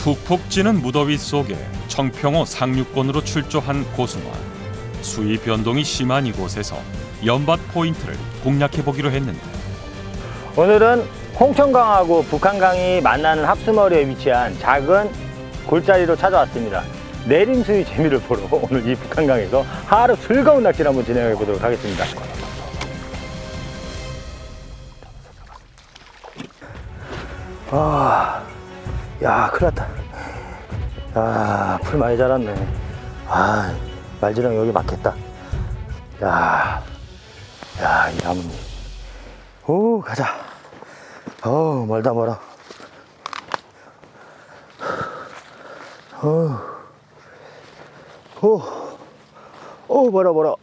푹푹 찌는 무더위 속에 청평호 상류권으로 출조한 고승원. 수위 변동이 심한 이곳에서 연밭 포인트를 공략해보기로 했는데, 오늘은 홍천강하고 북한강이 만나는 합수머리에 위치한 작은 골짜기로 찾아왔습니다. 내림수의 재미를 보러 오늘 이 북한강에서 하루 즐거운 낚시를 한번 진행해 보도록 하겠습니다. 야, 큰일 났다. 야, 풀 많이 자랐네. 말지랑 여기 맞겠다. 야, 이 나뭇잎. 오, 가자. 멀다 멀어. 멀어.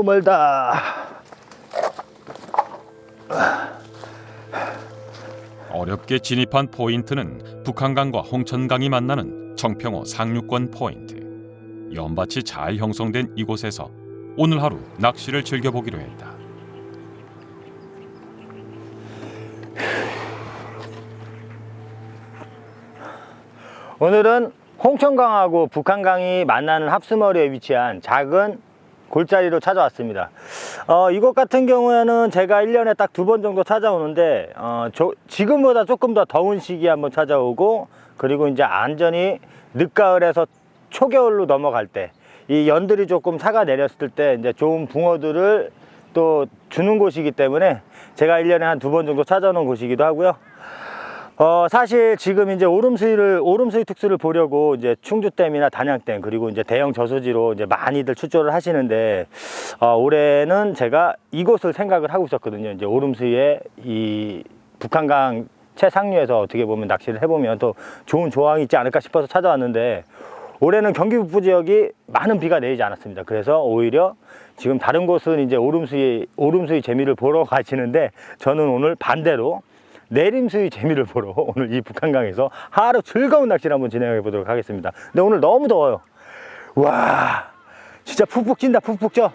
멀다. 어렵게 진입한 포인트는 북한강과 홍천강이 만나는 청평호 상류권 포인트. 연밭이 잘 형성된 이곳에서 오늘 하루 낚시를 즐겨보기로 했다. 오늘은 홍천강하고 북한강이 만나는 합수머리에 위치한 작은 골짜기로 찾아왔습니다. 이곳 같은 경우에는 제가 1년에 딱 2번 정도 찾아오는데, 지금보다 조금 더 더운 시기에 한번 찾아오고, 그리고 이제 안전히 늦가을에서 초겨울로 넘어갈 때, 이 연들이 조금 차가 내렸을 때 이제 좋은 붕어들을 또 주는 곳이기 때문에 제가 1년에 한 2번 정도 찾아오는 곳이기도 하고요. 사실 지금 이제 오름수위 특수를 보려고 이제 충주댐이나 단양댐, 그리고 이제 대형 저수지로 이제 많이들 출조를 하시는데, 올해는 제가 이곳을 생각을 하고 있었거든요. 이제 오름수위에 이 북한강 최상류에서 어떻게 보면 낚시를 해보면 또 좋은 조항이 있지 않을까 싶어서 찾아왔는데, 올해는 경기 북부 지역이 많은 비가 내리지 않았습니다. 그래서 오히려 지금 다른 곳은 이제 오름수위 재미를 보러 가시는데, 저는 오늘 반대로 내림수의 재미를 보러 오늘 이 북한강에서 하루 즐거운 낚시를 한번 진행해 보도록 하겠습니다. 근데 오늘 너무 더워요. 와, 진짜 푹푹 찐다. 푹푹 쪄.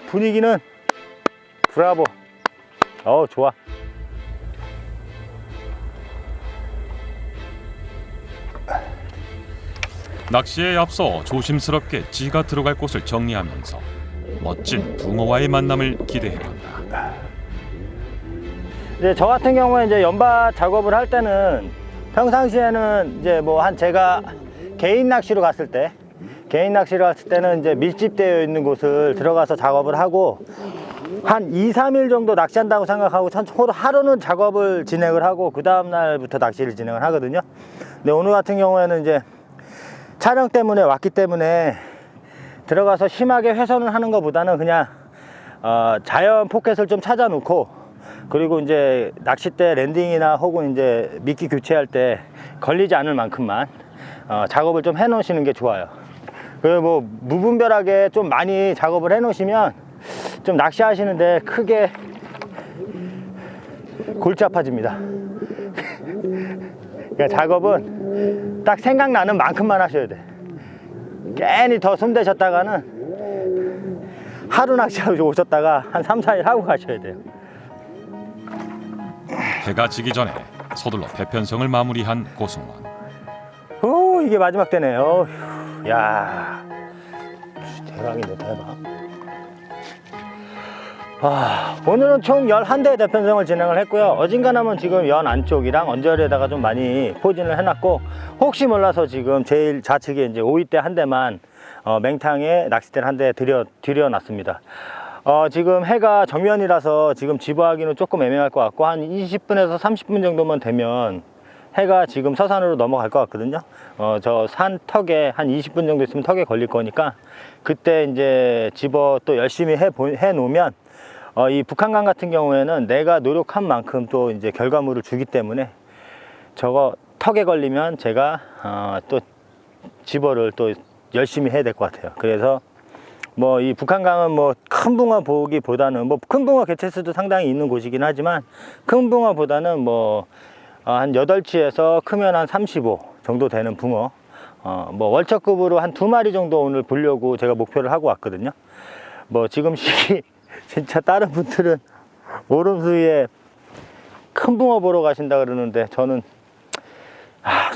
분위기는 브라보. 좋아. 낚시에 앞서 조심스럽게 찌가 들어갈 곳을 정리하면서 멋진 붕어와의 만남을 기대해본다. 이제 저 같은 경우에 이제 연밭 작업을 할 때는 평상시에는 이제 제가 개인 낚시로 갔을 때는 이제 밀집되어 있는 곳을 들어가서 작업을 하고, 한 2, 3일 정도 낚시한다고 생각하고 하루는 작업을 진행을 하고 그 다음 날부터 낚시를 진행을 하거든요. 근데 오늘 같은 경우에는 이제 촬영 때문에 왔기 때문에 들어가서 심하게 훼손을 하는 것보다는 그냥 자연 포켓을 좀 찾아 놓고, 그리고 이제 낚싯대 랜딩이나 혹은 이제 미끼 교체할 때 걸리지 않을 만큼만 작업을 좀 해 놓으시는 게 좋아요. 그리고 무분별하게 좀 많이 작업을 해 놓으시면 좀 낚시하시는데 크게 골치 아파집니다. 그러니까 작업은 딱 생각나는 만큼만 하셔야 돼. 괜히 더 손대셨다가는 하루 낚시하고 오셨다가 한 3, 4일 하고 가셔야 돼요. 해가 지기 전에 서둘러 대편성을 마무리한 고승원. 이게 마지막 때네. 야, 대박이네, 대박. 오늘은 총 11대의 대편성을 진행을 했고요. 어진간하면 지금 연 안쪽이랑 언저리에다가 좀 많이 포진을 해놨고, 혹시 몰라서 지금 제일 좌측에 이제 5위대 한 대만 맹탕에 낚싯대를 한 대 들여놨습니다. 지금 해가 정면이라서 지금 집어하기는 조금 애매할 것 같고, 한 20분에서 30분 정도만 되면 해가 지금 서산으로 넘어갈 것 같거든요. 저 산 턱에 한 20분 정도 있으면 턱에 걸릴 거니까, 그때 이제 집어 또 열심히 해 놓으면 이 북한강 같은 경우에는 내가 노력한 만큼 또 이제 결과물을 주기 때문에, 저거 턱에 걸리면 제가 또 집어를 또 열심히 해야 될 것 같아요. 그래서 이 북한강은 큰 붕어 보기보다는 큰 붕어 개체수도 상당히 있는 곳이긴 하지만, 큰 붕어보다는 한 8치에서 크면 한 35 정도 되는 붕어, 월척급으로 한 2마리 정도 오늘 보려고 제가 목표를 하고 왔거든요. 지금 시기 진짜 다른 분들은 오름수위에 큰 붕어 보러 가신다 그러는데, 저는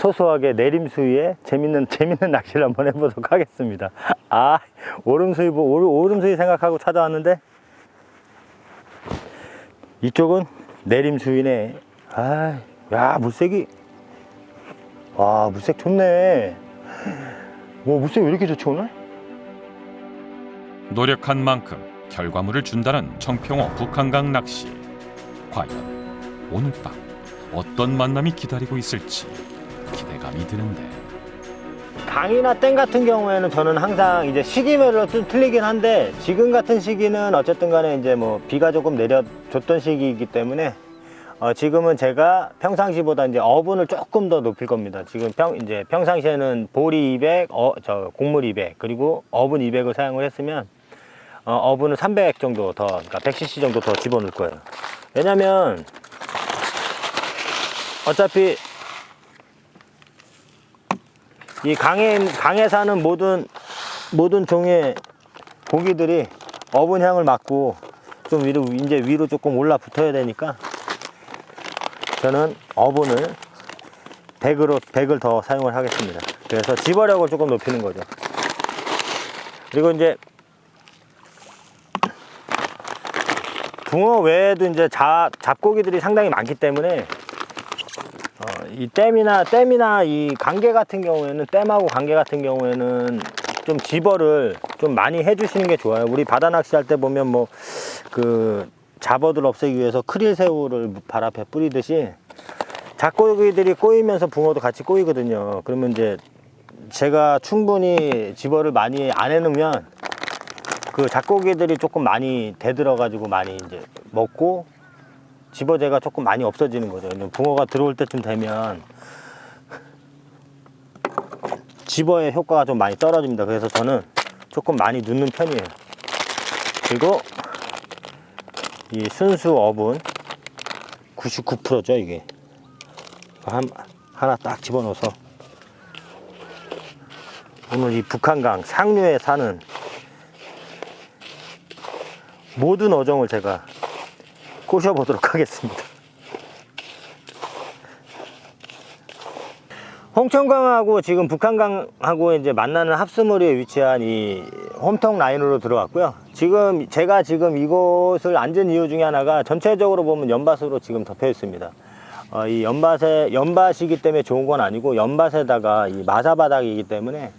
소소하게 내림수위에 재밌는 낚시를 한번 해보도록 하겠습니다. 아, 오름수위 생각하고 찾아왔는데 이쪽은 내림수위네. 아, 야, 물색이, 와, 물색 좋네. 와, 물색 왜 이렇게 좋지 오늘? 노력한 만큼 결과물을 준다는 청평호 북한강 낚시. 과연 오늘 밤 어떤 만남이 기다리고 있을지 기대감이 드는데. 강이나 댐 같은 경우에는 저는 항상 이제 시기별로 좀 틀리긴 한데, 지금 같은 시기는 어쨌든 간에 이제 뭐 비가 조금 내려줬던 시기이기 때문에 지금은 제가 평상시보다 이제 어분을 조금 더 높일 겁니다. 지금 이제 평상시에는 보리 200, 곡물 200, 그리고 어분 200을 사용을 했으면 어분은 300 정도 더, 그러니까 100cc 정도 더 집어넣을 거예요. 왜냐면 어차피 이 강에 사는 모든 종의 고기들이 어분 향을 맡고 좀 위로 조금 올라 붙어야 되니까 저는 어분을 100을 더 사용을 하겠습니다. 그래서 집어력을 조금 높이는 거죠. 그리고 이제 붕어 외에도 이제 잡고기들이 상당히 많기 때문에 이 댐이나 이 관계 같은 경우에는, 댐하고 관계 같은 경우에는 좀 집어를 좀 많이 해주시는 게 좋아요. 우리 바다 낚시할 때 보면 뭐 그 잡어들 없애기 위해서 크릴새우를 발 앞에 뿌리듯이 잡고기들이 꼬이면서 붕어도 같이 꼬이거든요. 그러면 이제 제가 충분히 집어를 많이 안 해놓으면 그 잡고기들이 조금 많이 대들어 가지고 많이 이제 먹고 집어제가 조금 많이 없어지는 거죠. 붕어가 들어올 때쯤 되면 집어의 효과가 좀 많이 떨어집니다. 그래서 저는 조금 많이 넣는 편이에요. 그리고 이 순수 어분 99%죠 이게. 하나 딱 집어넣어서 오늘 이 북한강 상류에 사는 모든 어종을 제가 꼬셔보도록 하겠습니다. 홍천강하고 지금 북한강하고 이제 만나는 합수머리에 위치한 이 홈통 라인으로 들어왔고요. 제가 지금 이곳을 앉은 이유 중에 하나가 전체적으로 보면 연밭으로 지금 덮여 있습니다. 이 연밭이기 때문에 좋은 건 아니고, 연밭에다가 이 마사바닥이기 때문에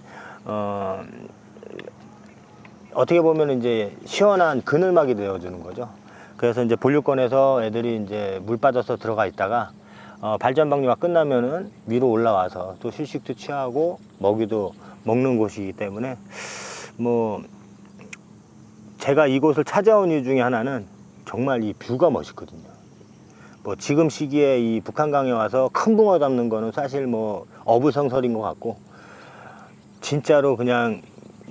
어떻게 보면 이제 시원한 그늘막이 되어주는 거죠. 그래서 이제 본류권에서 애들이 이제 물 빠져서 들어가 있다가 발전방류가 끝나면은 위로 올라와서 또 휴식도 취하고 먹이도 먹는 곳이기 때문에, 뭐 제가 이곳을 찾아온 이유 중에 하나는 정말 이 뷰가 멋있거든요. 뭐 지금 시기에 이 북한강에 와서 큰 붕어 잡는 거는 사실 뭐 어불성설인 것 같고, 진짜로 그냥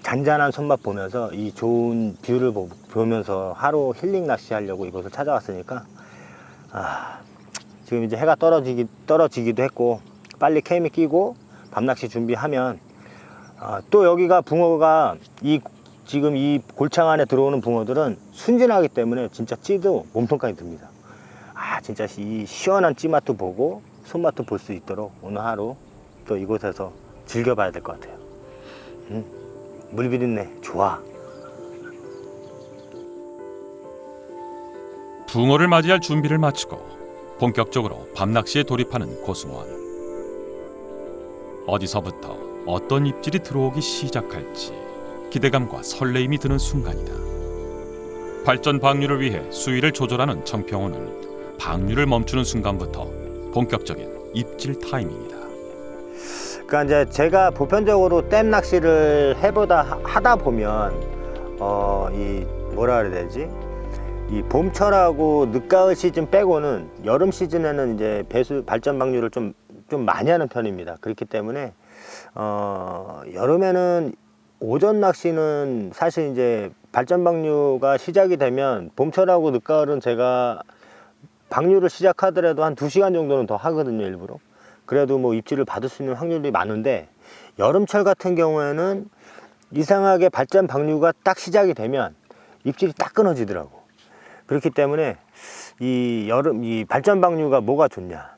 잔잔한 손맛 보면서 이 좋은 뷰를 보면서 하루 힐링 낚시 하려고 이곳을 찾아왔으니까, 지금 이제 해가 떨어지기도 했고 빨리 케미 끼고 밤낚시 준비하면 또 여기가 붕어가 지금 이 골창 안에 들어오는 붕어들은 순진하기 때문에 진짜 찌도 몸통까지 듭니다. 진짜 이 시원한 찌맛도 보고 손맛도 볼 수 있도록 오늘 하루 또 이곳에서 즐겨봐야 될 것 같아요. 물비린내 좋아. 붕어를 맞이할 준비를 마치고 본격적으로 밤낚시에 돌입하는 고승원. 어디서부터 어떤 입질이 들어오기 시작할지 기대감과 설레임이 드는 순간이다. 발전 방류를 위해 수위를 조절하는 청평호는 방류를 멈추는 순간부터 본격적인 입질 타이밍이다. 그러니까 이제 제가 보편적으로 댐 낚시를 하다 보면 이 뭐라 그래야 되지? 이 봄철하고 늦가을 시즌 빼고는 여름 시즌에는 이제 발전 방류를 좀 많이 하는 편입니다. 그렇기 때문에 여름에는 오전 낚시는 사실 이제 발전 방류가 시작이 되면 봄철하고 늦가을은 제가 방류를 시작하더라도 한 2시간 정도는 더 하거든요, 일부러. 그래도 뭐 입질을 받을 수 있는 확률이 많은데, 여름철 같은 경우에는 이상하게 발전 방류가 딱 시작이 되면 입질이 딱 끊어지더라고. 그렇기 때문에 이 발전 방류가 뭐가 좋냐,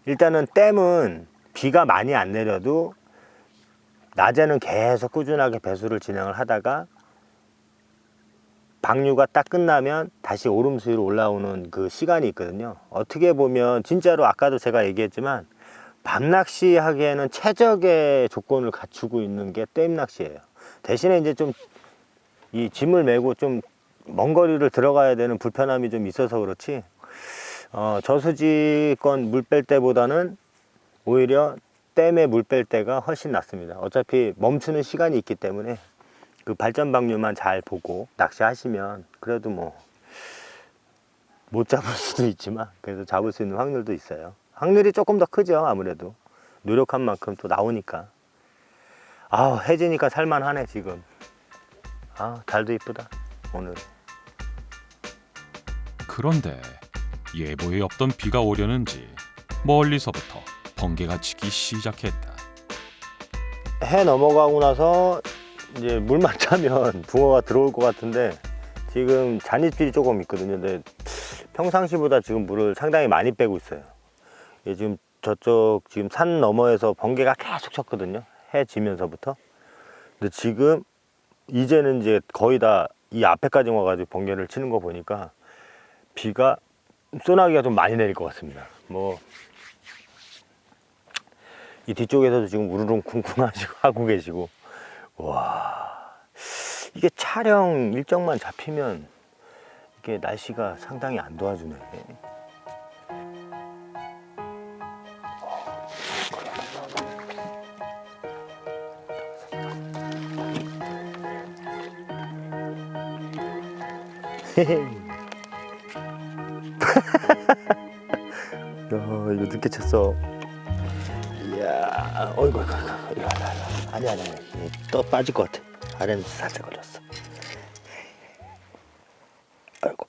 일단은 댐은 비가 많이 안 내려도 낮에는 계속 꾸준하게 배수를 진행을 하다가 방류가 딱 끝나면 다시 오름 수위로 올라오는 그 시간이 있거든요. 어떻게 보면 진짜로 아까도 제가 얘기했지만 밤낚시 하기에는 최적의 조건을 갖추고 있는 게 댐 낚시예요. 대신에 이제 좀 이 짐을 메고 좀 먼 거리를 들어가야 되는 불편함이 좀 있어서 그렇지, 저수지권 물 뺄 때보다는 오히려 댐에 물 뺄 때가 훨씬 낫습니다. 어차피 멈추는 시간이 있기 때문에 그 발전 방류만 잘 보고 낚시하시면 그래도 뭐 못 잡을 수도 있지만 그래도 잡을 수 있는 확률도 있어요. 확률이 조금 더 크죠. 아무래도 노력한 만큼 또 나오니까. 아, 해지니까 살만하네 지금. 아, 달도 이쁘다 오늘. 그런데 예보에 없던 비가 오려는지 멀리서부터 번개가 치기 시작했다. 해 넘어가고 나서 이제 물만 차면 붕어가 들어올 것 같은데 지금 잔입질이 조금 있거든요. 근데 평상시보다 지금 물을 상당히 많이 빼고 있어요. 지금 저쪽 지금 산 너머에서 번개가 계속 쳤거든요. 해 지면서부터. 근데 지금 이제는 이제 거의 다 이 앞에까지 와가지고 번개를 치는 거 보니까 비가 소나기가 좀 많이 내릴 것 같습니다. 뭐 이 뒤쪽에서도 지금 우르릉 쿵쿵 하고 계시고. 와, 이게 촬영 일정만 잡히면 이게 날씨가 상당히 안 도와주네. 이거 늦게 쳤어. 이야, 어이구, 이거 아니야. 또 빠질 것 같아. 아래는 살짝 걸렸어. 아이고.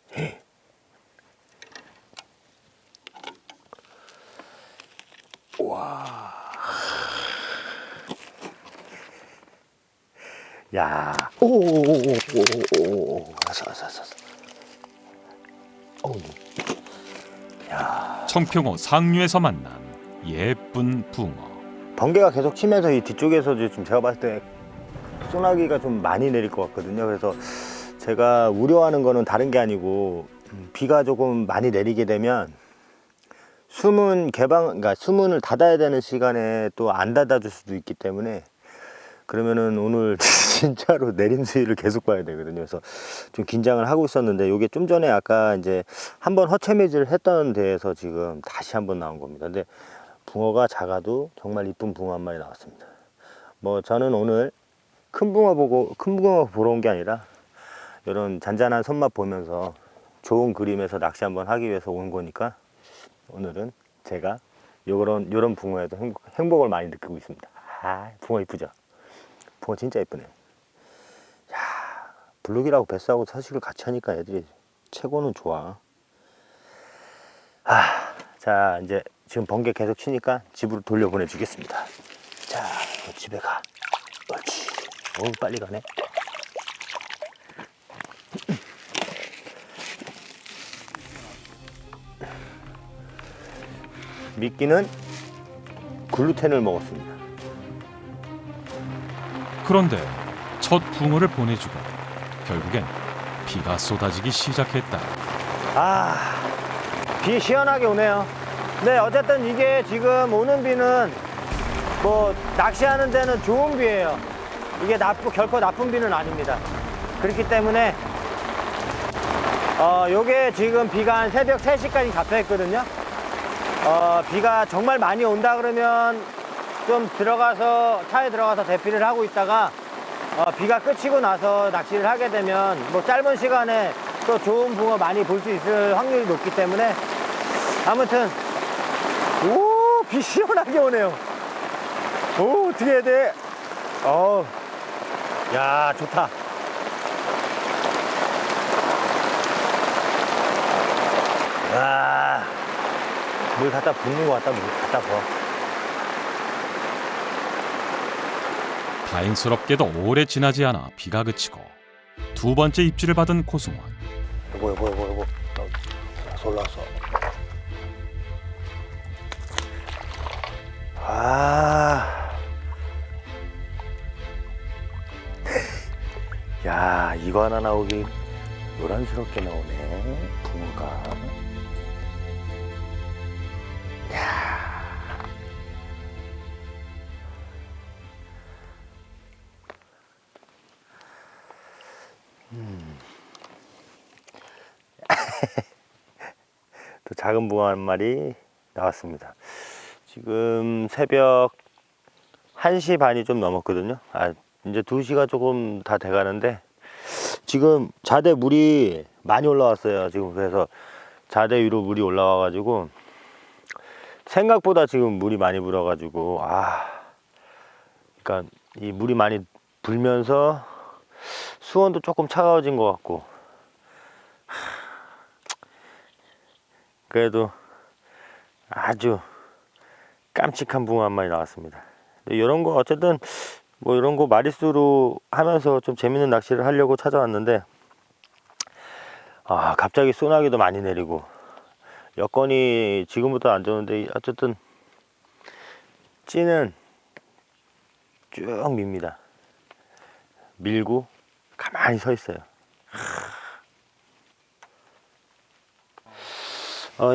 와. 야, 오, 알았어. 오, 야. 청평호 상류에서 만난 예쁜 붕어. 번개가 계속 치면서 이 뒤쪽에서 지금 제가 봤을 때 소나기가 좀 많이 내릴 것 같거든요. 그래서 제가 우려하는 거는 다른 게 아니고 비가 조금 많이 내리게 되면 그러니까 수문을 닫아야 되는 시간에 또 안 닫아줄 수도 있기 때문에 그러면은 오늘 진짜로 내림 수위를 계속 봐야 되거든요. 그래서 좀 긴장을 하고 있었는데 이게 좀 전에 아까 이제 한번 허체매질을 했던 데에서 지금 다시 한번 나온 겁니다. 근데 붕어가 작아도 정말 이쁜 붕어 한 마리 나왔습니다. 뭐 저는 오늘 큰 붕어 보러 온 게 아니라 이런 잔잔한 손맛 보면서 좋은 그림에서 낚시 한번 하기 위해서 온 거니까 오늘은 제가 요런 붕어에도 행복을 많이 느끼고 있습니다. 아, 붕어 이쁘죠? 붕어 진짜 이쁘네. 야, 블룩이라고 뱃사하고 서식을 같이 하니까 애들이 최고는 좋아. 자, 이제 지금 번개 계속 치니까 집으로 돌려보내 주겠습니다. 자, 집에 가. 옳지. 어우, 빨리 가네. 미끼는 글루텐을 먹었습니다. 그런데 첫 붕어를 보내주고 결국엔 비가 쏟아지기 시작했다. 비 시원하게 오네요. 네, 어쨌든 이게 지금 오는 비는 뭐 낚시하는 데는 좋은 비예요. 이게 결코 나쁜 비는 아닙니다. 그렇기 때문에 요게 지금 비가 한 새벽 3시까지 잡혀 있거든요. 비가 정말 많이 온다 그러면 좀 차에 들어가서 대피를 하고 있다가 비가 그치고 나서 낚시를 하게 되면 뭐 짧은 시간에 또 좋은 붕어 많이 볼 수 있을 확률이 높기 때문에 아무튼 비 시원하게 오네요. 어떻게 해야 돼? 야, 좋다. 야, 물 갖다 붓는 것 같다. 물 갖다 부어. 다행스럽게도 오래 지나지 않아 비가 그치고 두 번째 입질을 받은 고승원. 여보. 올라왔어. 아, 야, 이거 하나 나오기 요란스럽게 나오네, 붕어가. 야. 또 작은 붕어 한 마리 나왔습니다. 지금 새벽 1시 반이 좀 넘었거든요. 이제 2시가 조금 다 돼가는데, 지금 자대 물이 많이 올라왔어요. 지금 그래서 자대 위로 물이 올라와가지고, 생각보다 지금 물이 많이 불어가지고, 그러니까 이 물이 많이 불면서 수온도 조금 차가워진 것 같고, 그래도 아주 깜찍한 붕어 한 마리 나왔습니다. 이런 거 어쨌든 뭐 이런 거 마리수로 하면서 좀 재밌는 낚시를 하려고 찾아왔는데, 갑자기 소나기도 많이 내리고 여건이 지금부터 안 좋은데, 어쨌든 찌는 쭉 밉니다. 밀고 가만히 서 있어요.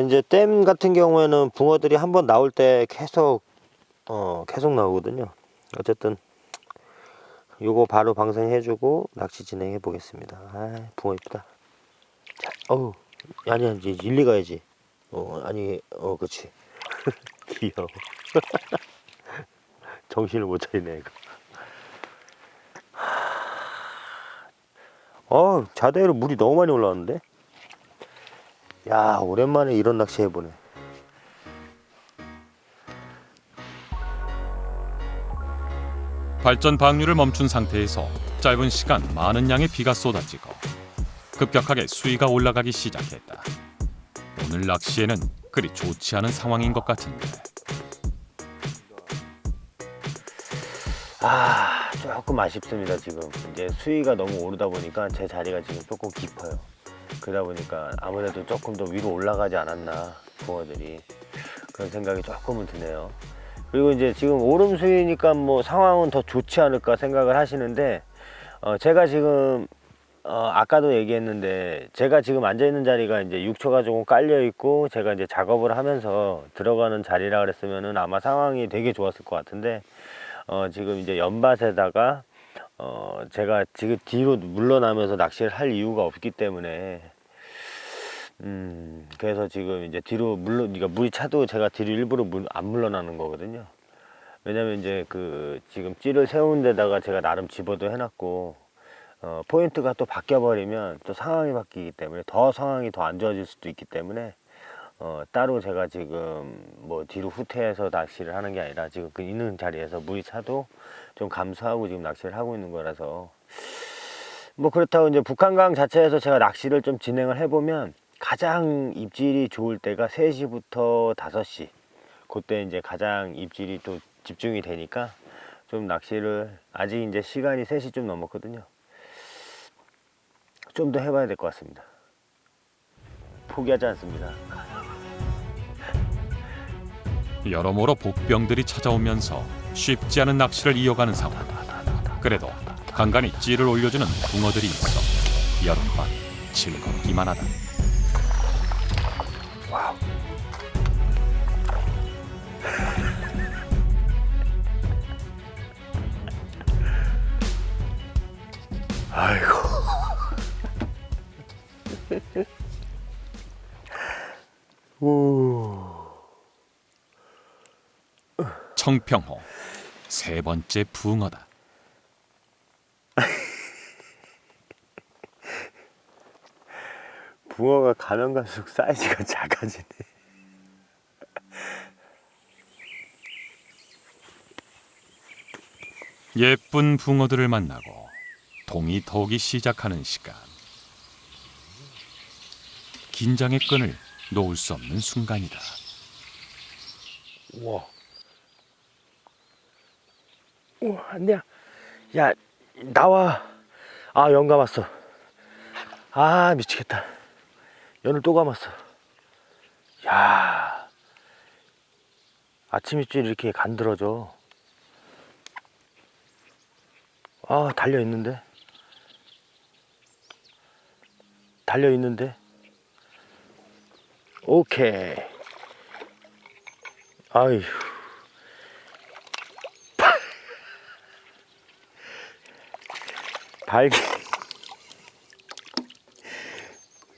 이제 댐 같은 경우에는 붕어들이 한번 나올 때 계속 나오거든요. 어쨌든 요거 바로 방생해주고 낚시 진행해 보겠습니다. 붕어 이쁘다. 자, 아니야, 이제 일리 가야지. 그렇지. 귀여워. 정신을 못 차리네, 이거. 자대로 물이 너무 많이 올라왔는데? 야, 오랜만에 이런 낚시 해보네. 발전 방류를 멈춘 상태에서 짧은 시간 많은 양의 비가 쏟아지고 급격하게 수위가 올라가기 시작했다. 오늘 낚시에는 그리 좋지 않은 상황인 것 같은데. 조금 아쉽습니다. 지금 이제 수위가 너무 오르다 보니까 제 자리가 지금 조금 깊어요. 그러다 보니까 아무래도 조금 더 위로 올라가지 않았나, 붕어들이. 그런 생각이 조금은 드네요. 그리고 이제 지금 오름 수위니까 뭐 상황은 더 좋지 않을까 생각을 하시는데, 제가 지금 아까도 얘기했는데, 제가 지금 앉아 있는 자리가 이제 육초가 조금 깔려 있고, 제가 이제 작업을 하면서 들어가는 자리라 그랬으면은 아마 상황이 되게 좋았을 것 같은데, 지금 이제 연밭에다가 제가 지금 뒤로 물러나면서 낚시를 할 이유가 없기 때문에, 그래서 지금 이제 뒤로 그러니까 물이 차도 제가 뒤로 일부러 안 물러나는 거거든요. 왜냐면 이제 지금 찌를 세운 데다가 제가 나름 집어도 해놨고, 포인트가 또 바뀌어 버리면 또 상황이 바뀌기 때문에 상황이 더 안 좋아질 수도 있기 때문에, 따로 제가 지금 뭐 뒤로 후퇴해서 낚시를 하는 게 아니라, 지금 있는 자리에서 물이 차도 좀 감수하고 지금 낚시를 하고 있는 거라서, 뭐 그렇다고 이제 북한강 자체에서 제가 낚시를 좀 진행을 해보면 가장 입질이 좋을 때가 3시부터 5시, 그때 이제 가장 입질이 또 집중이 되니까 좀 낚시를, 아직 이제 시간이 3시 좀 넘었거든요. 좀 더 해봐야 될 것 같습니다. 포기하지 않습니다. 여러모로 복병들이 찾아오면서 쉽지 않은 낚시를 이어가는 상황. 그래도 간간히 찌를 올려주는 붕어들이 있어 여름밤 즐겁기만 하다. 와우. 아이고. 청평호 세 번째 붕어다. 붕어가 가면 갈수록 사이즈가 작아지네. 예쁜 붕어들을 만나고 동이 터오기 시작하는 시간. 긴장의 끈을 놓을 수 없는 순간이다. 우와. 우와, 안 돼. 야, 나와. 연 감았어. 미치겠다. 연을 또 감았어. 야. 아침 입질 이렇게 간드러져. 아, 달려있는데? 달려있는데? 오케이. 아휴. 발기.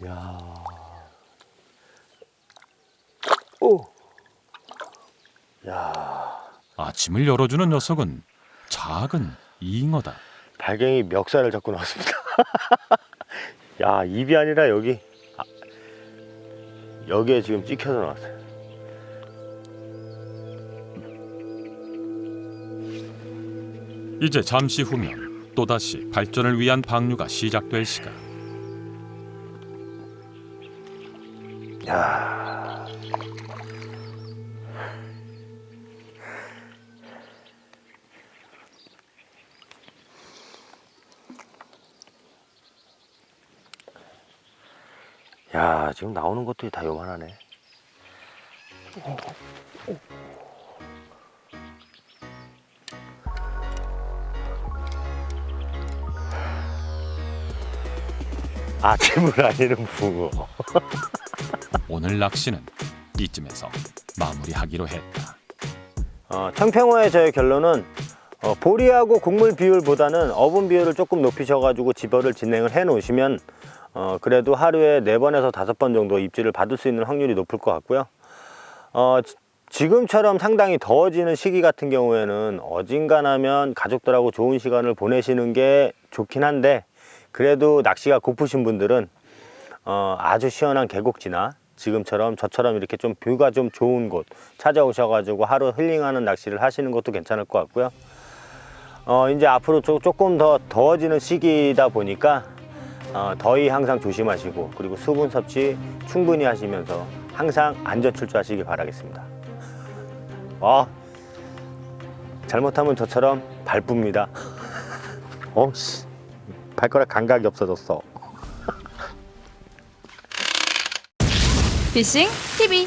야. 오. 야. 아침을 열어주는 녀석은 작은 잉어다. 발갱이 멱살을 잡고 나왔습니다. 야, 입이 아니라 여기. 아, 여기에 지금 찍혀서 나왔어요. 이제 잠시 후면 또다시 발전을 위한 방류가 시작될 시간. 야. 야, 지금 나오는 것들이 다 요만하네. 아침을 아니는 붕어. 오늘 낚시는 이쯤에서 마무리하기로 했다. 청평호의 저의 결론은 보리하고 곡물 비율보다는 어분 비율을 조금 높이셔가지고 집어를 진행을 해 놓으시면 그래도 하루에 4번에서 5번 정도 입질을 받을 수 있는 확률이 높을 것 같고요. 지금처럼 상당히 더워지는 시기 같은 경우에는 어진간하면 가족들하고 좋은 시간을 보내시는 게 좋긴 한데, 그래도 낚시가 고프신 분들은 아주 시원한 계곡지나 지금처럼 저처럼 이렇게 좀 뷰가 좀 좋은 곳 찾아오셔가지고 하루 힐링하는 낚시를 하시는 것도 괜찮을 것 같고요. 이제 앞으로 조금 더 더워지는 시기다 보니까 더위 항상 조심하시고, 그리고 수분 섭취 충분히 하시면서 항상 안전 출조하시기 바라겠습니다. 잘못하면 저처럼 발쁩니다. 씨, 발가락 감각이 없어졌어. 피싱 TV